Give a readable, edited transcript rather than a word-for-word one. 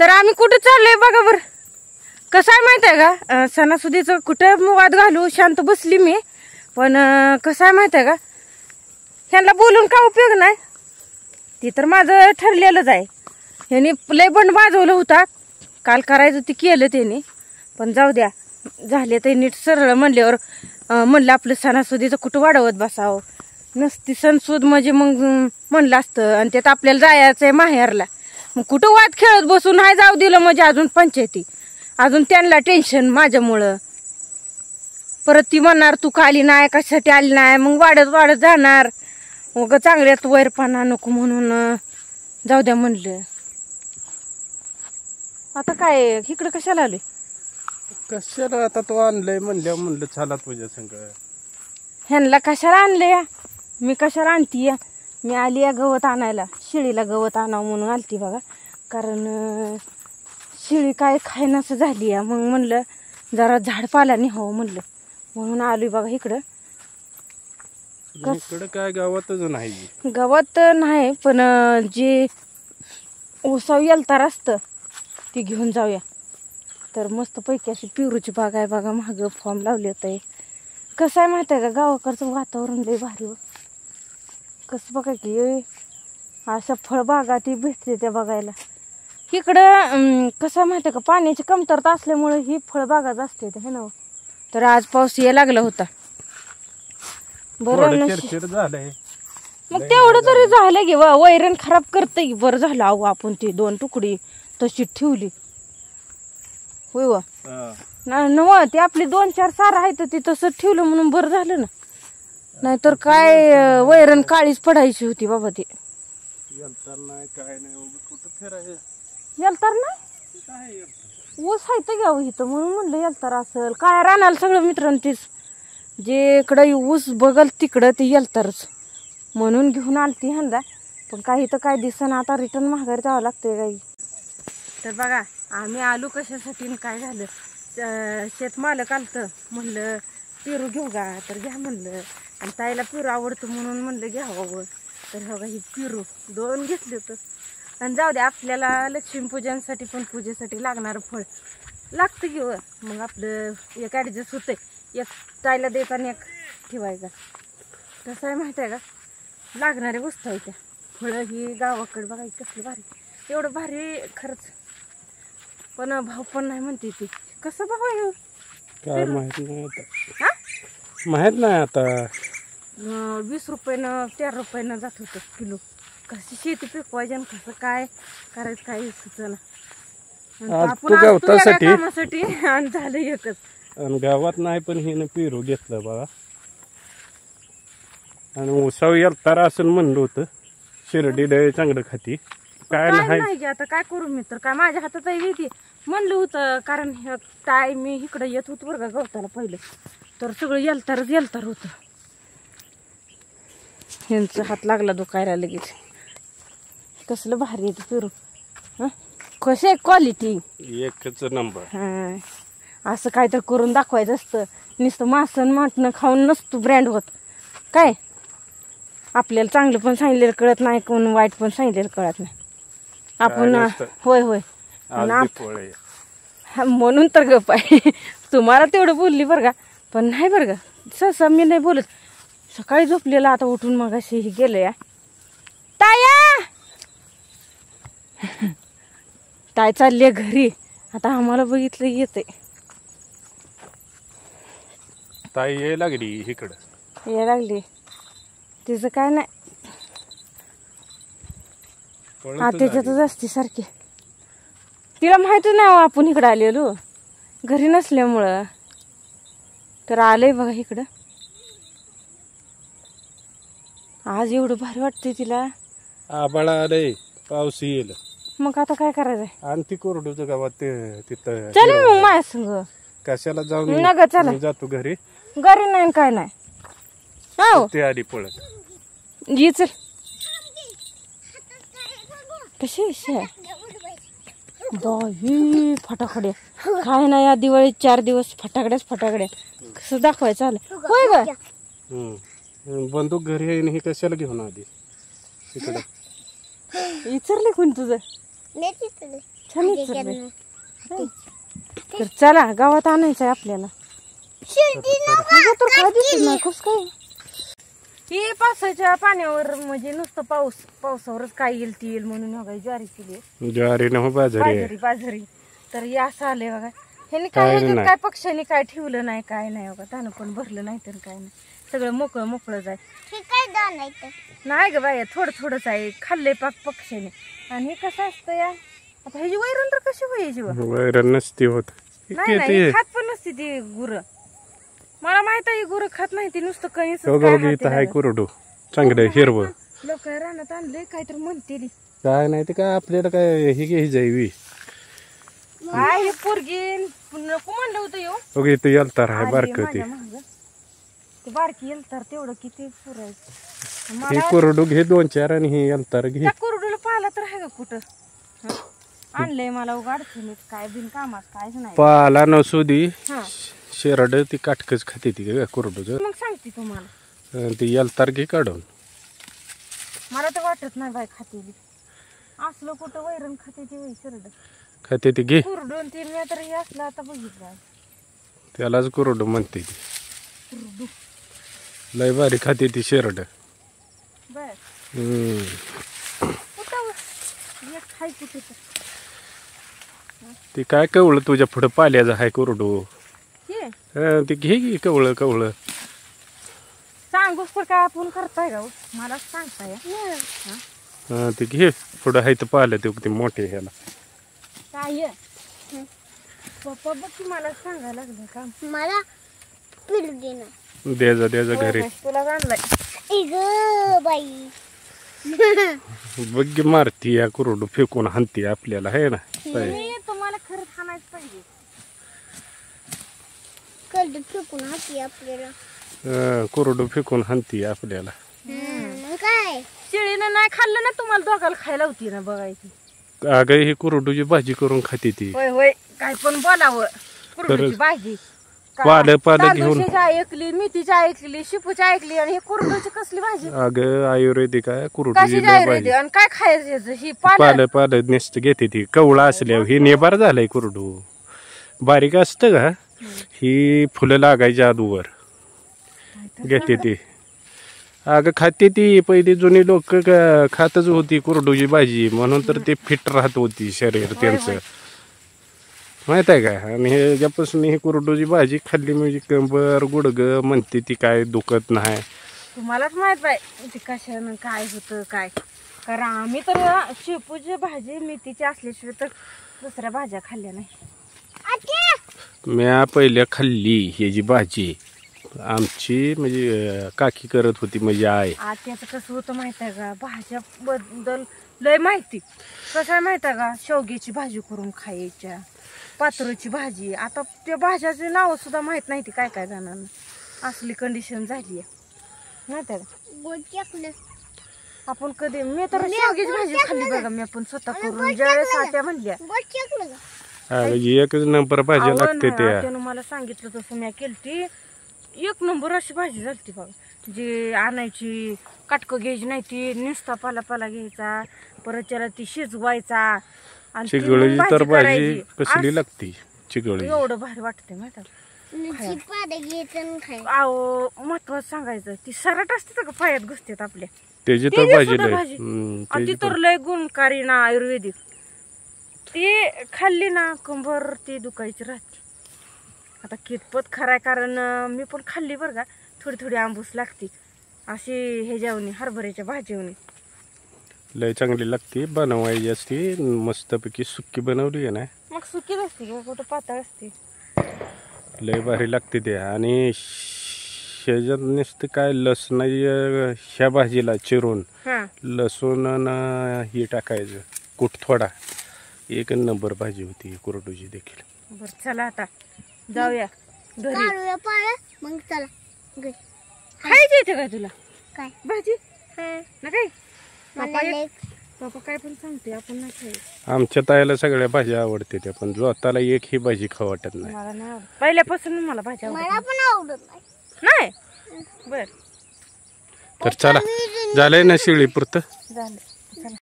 तर आम्ही कुठं चाललोय बघा बर. कसं आहे माहित आहे का, सणासुदीचं कुठं वाद घालू, शांत बसली मी. पण कसं आहे माहित आहे का, ह्यांना बोलून काय उपयोग नाही. ती तर माझं ठरलेलंच आहे. ह्यांनी लय बंड वाजवलं होता काल, करायचं ते केलं त्यांनी. पण जाऊ द्या, झाले ते नीट सरळ म्हणल्यावर म्हणलं आपलं सणासुदीचं कुठं वाढवत बसावं. नसती सणसूद म्हणजे मग म्हणलं असतं. आणि त्यात आपल्याला जायचं आहे माहेरला, मग कुठं वाद खेळत बसून नाही जाऊ दिलं म्हणजे अजून पंचायती, अजून त्यांना टेन्शन माझ्यामुळं. परत ती म्हणणार तू का आली नाही, कशासाठी आली नाही, मग वाढत वाढत जाणार. मग चांगल्यात वैरपणा नको म्हणून जाऊ द्या म्हणलं. आता काय इकडं कशाला आलोय? कशाला आता तो आणलंय म्हणलं चला तुझ्या संग. ह्यांना कशाला आणले? मी कशाला आणती? मी आली या गवत आणायला, शिळीला गवत आणावं म्हणून आलती बघा. कारण शिळी काय खायनासं झाली आहे. मग म्हणलं जरा झाडपाला निहावं म्हणलं, म्हणून आलोय बघा इकडं. इकडं काय गावातच नाही, गावात नाही, पण जे ओसाव येलतार असतं ती घेऊन जाऊया. तर मस्त पैकी अशी पिरूची बाग आहे बघा, मागं फॉर्म लावले होते. कसं आहे माहिती आहे का, गावाकडचं वातावरण लय भारी हो. कसं बघा की अशा फळबागा ती भेटते त्या बघायला. इकडं कसं माहिती आहे का, पाण्याची कमतरता असल्यामुळे ही फळबागाच असते हे ना. तर आज पाऊस यायला लागला होता. बरं झालंय, मग तेवढं तरी झालं की वैरण खराब करते की. बरं झालं अहो आपण ती 2 तुकडी तशी ठेवली. होय व नव ते आपली 2-4 सार आहेत ती तसं ठेवलं म्हणून बरं झालं ना. नाहीतर काय वैरण काळीच पडायची होती बाबा ती. येलतार नाही काय नाही, कुठं फिरायचं? येलतार नाही, ऊस आहे तर घ्यावं इथं म्हणून म्हणलं येलतार असेल. काय राहणार सगळं मित्रांतीच, जे इकडं ऊस बघल तिकडं ते येलतारच म्हणून घेऊन आलती ह्यांना. पण काही तर काय दिसना, आता रिटर्न माघारी जावं लागतंय काही. तर बघा आम्ही आलो कशासाठी, काय झालं शेतमालक आलतं, म्हणलं पेरू घेऊ का, तर घ्या म्हणलं. आणि ताईला पेरू आवडतं म्हणून म्हणलं घ्यावं. तर बघा ही पेरू 2 घेतले होतं. आणि जाऊ दे, आपल्याला लक्ष्मीपूजनसाठी पण पूजेसाठी लागणारं फळ लागतं घेऊ. मग आपलं एक ॲडजस्ट होतंय, एक ताईला देताना एक ठेवायचा. कसं आहे माहिती आहे का, लागणाऱ्या वस्तू आहे त्या. फळं ही गावाकडे बघा कसली भारी, एवढं भारी खरंच. पण भाव पण नाही म्हणते ती. कसं भाव आहे काय माहित नाही आता, माहित नाही आता. 20 रुपयानं 13 रुपयानं जात होतं किलो. कशी शेती पिकवायची आणि कसं काय करायचं काय सुचना. कामासाठी आणि झालं एकच. आणि गावात नाही पण हिनं पेरू घेतलं बघा. आणि उसाव येलतार असं म्हणलं होतं, शिर्डी लय चांगलं खाती. काय नाही की आता काय करू मी, तर काय माझ्या हातात येते म्हणलं होतं. कारण ताई मी इकडं येत होतो बरं का गवताला पहिलं, तर सगळं येलतार होतं. ह्यांचा हात लागला दुखायला लगेच. कसलं भारी येते पेरू, कशी आहे क्वालिटी, एकच नंबर. हा असं काय तर करून दाखवायचं असतं. नुसतं मासन मटणं खाऊन नसतो ब्रँड होत. काय आपल्याला चांगलं पण सांगितलेलं कळत नाही, कोण वाईट पण सांगितलेलं कळत नाही. आपण होय म्हणून तर गप आहे. तुम्हाला तेवढं बोलली बरं का, पण नाही बरं का, सहसा मी नाही बोलत. सकाळी झोपलेला आता उठून मग अशी गेलं या ताया. ताई चालली घरी, आता आम्हाला बघितलं येते. ताई यायला लागली इकडं, यायला लागली. तिचं काय नाही, त्याच्यातच असते सारखी. तिला माहितच नाही आपण इकडं आलेलो, घरी नसल्यामुळं. तर आलंय बघा इकडं. आज एवढं भारी वाटतंय तिला. आबाळा आलंय, पाऊस येईल. मग आता काय करायचंय? आणि ती कोरडूचं गावात तिथं चल मग माझ्या संग. कशाला जाऊन नका चला, जातो घरी. घरी नाही काय नाही. हो ते आधी पळत ये चल. कशी बाई फटाकडे काय नाही, या दिवाळी 4 दिवस फटाकड्याच फटाकड्या. कसं दाखवायचं आलं होय ग. बंदूक घरी आहे, हे कशाला घेऊन आधी इकडे? विचारले कोण तुझं? छान विचारलंय. तर चला गावात आणायचंय आपल्याला. अगं, तर काय दिसत नाही कस काय हे पावसाच्या पाण्यावर म्हणजे नुसतं पावसावरच काय येईल ती येईल म्हणून बघा ज्वारी केली. ज्वारी न बाजारी बाजरी तर हे असं आलंय बघा. ह्याने काय ह्याच्यात काय पक्ष्यांनी काय ठेवलं नाही काय नाही बघा. त्यानं पण भरलं नाही तर काय नाही. सगळं मोकळं मोकळंच आहे. नाही ग बाय थोडं थोडंच आहे. खाल्लंय पाक पक्ष्याने. आणि हे कसं असतं या आता ह्याची वैरण तर कशी व्हायची वैरण नसती होत. नाही नाही खात पण नसती ती गुरं. मला माहित आहे गुरं खात नाही ती नुसतं कणीस हाय कुरडू चांगलं हिरवं. लोक रानात आणलंय काहीतरी म्हणते काय नाही ते काय आपल्याला काय हे घे जाईवी काय हे पोरगी नको म्हणलं होतं येऊ. ओके ते यलतार आहे बारक ते बारकी येलतार तेवढं किती पुरायचं. हे कुरडू घे 2-4 आणि हे यलतार घे. त्या कुरडूला पाला तर आहे का कुठं आणलंय मला उगाडचं काय बिन कामात कायच नाही. पाला नसू दे शेरड ती काटकच खाते ती का कुरडूच. मग सांगते तुम्हाला ती यलतार घे काढून. मला तर वाटत नाही बाय खातेली असलं कुठं वैरण खाते ती वै शेरड खाते ती घे. कुरडून तीन मी तर हे असलं आता बघितलं त्यालाच कुरडू म्हणते ती. कुरडू लय भारी खाते ती शेरड. बर खाय कुठे ती काय कवळ तुझ्या पुढं पाल्याचं हाय कुरडू. ती घे की कवळ कवळ. सांगूस तर काय आपण करताय का मला सांगताय. ते घे पुढं हाय तर पाहिलं ते मोठे ह्याला काय पप्पा बघ की मला सांगायला लागलं का मला पिलू दे ना. द्यायचा घरी तुला आणलाय बाई. बघ मारती या कुरडू फेकून हाणती आपल्याला आहे ना. तुम्हाला खरंच हाणायच पाहिजे. कलडू फेकून हाती आपल्याला. कुरडू फेकून हाणती आपल्याला. काय शेळीनं नाही खाल्लं ना तुम्हाला दोघाला खायला होती ना बघायची. अगं ही कुरडूची भाजी करून खाते ती. होय होय काय पण बोलावं. कुरडूची भाजी पालं घेऊन ऐकली मेथीची ऐकली शिपूची ऐकली आणि हे कुरडूची कसली भाजी. अगं आयुर्वेदिक आहे कुरडूची कशी भाजी. आणि काय खायचं ही पालं नेस्ट घेते ती कवळा असल्यावर ही नेबार झालाय कुरडू. बारीक असतं का ही फुलं लागायच्या अगोदर घेते ती. अगं खाते ती पहिली जुनी लोक खातच होती कुरडूची भाजी म्हणून तर ते फिट राहत होती शरीर त्यांचं माहित आहे का. आणि ह्याच्यापासून ही कुरडूची भाजी खाल्ली म्हणजे कंबर गुडघं म्हणते ती काय दुखत नाही. तुम्हालाच माहित पाहिजे ती कशानं काय होतं काय. कारण आम्ही तर शेपूची भाजी मेथीची असल्याशिवाय तर दुसऱ्या भाज्या खाल्ल्या नाही. म्या पहिल्या खाल्ली ह्याची भाजी आमची म्हणजे काकी करत होती म्हणजे आई. त्याचं कसं होतं माहित आहे का भाज्या बद्दल लय माहिती. कसं आहे माहित आहे का शेवग्याची भाजी करून खायच्या पातळीची भाजी. आता त्या भाज्याचे नाव सुद्धा माहित नाही ती काय काय जणांना असली कंडिशन झाली आहे माहित आहे का. आपण कधी मी तर शेवग्याची भाजी खाल्ली बघा मी पण स्वतः करून ज्यावेळेस आत्या म्हणल्या एकच नंबर भाजी लागते त्या. मला सांगितलं तसं मी केलती एक नंबर अशी भाजी झाली बघा. जी आणायची काटकं घ्यायची नाही ती नुसता पाला घ्यायचा परत त्याला ती शिजवायचा आणि चिगळी तर भाजी कसली लागते चिगळी एवढं भारी वाटते माहिती महत्वाचं सांगायचं ती सराट असते का पायात घुसतात आपल्या त्याची तर भाजी ती तर लय गुणकारी ना आयुर्वेदिक. ती खाल्ली ना कंबर ती दुखायची राहते. आता कितपत खराय कारण मी पण खाल्ली बरं का थोडी थोडी आंबूस लागते अशी हे जेवणी हरभऱ्याच्या भाजीवणी लय चांगली लागते बनवायची असते मस्तपैकी सुक्की बनवली आहे ना मग सुकीच असते किंवा कुठं पातळ असते लय भारी लागते ते. आणि ह्याच्यात नुसतं काय लसण ह्या भाजीला चिरून लसूण हे टाकायचं कुठ थोडा एक नंबर भाजी होती कुरडूची देखील. बरं चला आता जाऊया घरी. मग चला घरी खायची येते काय तुला काय भाजी ना काय मला काय पण सांगते आपण नाही खायचं. आमच्या ताईला सगळ्या भाज्या आवडते त्या पण जो आताला एक ही भाजी खाऊ वाटत नाही. मला नाही आवडत पहिल्यापासून मला भाजी मला पण आवडत नाही. बर तर चला झालंय ना शिळी पुरतं झालं.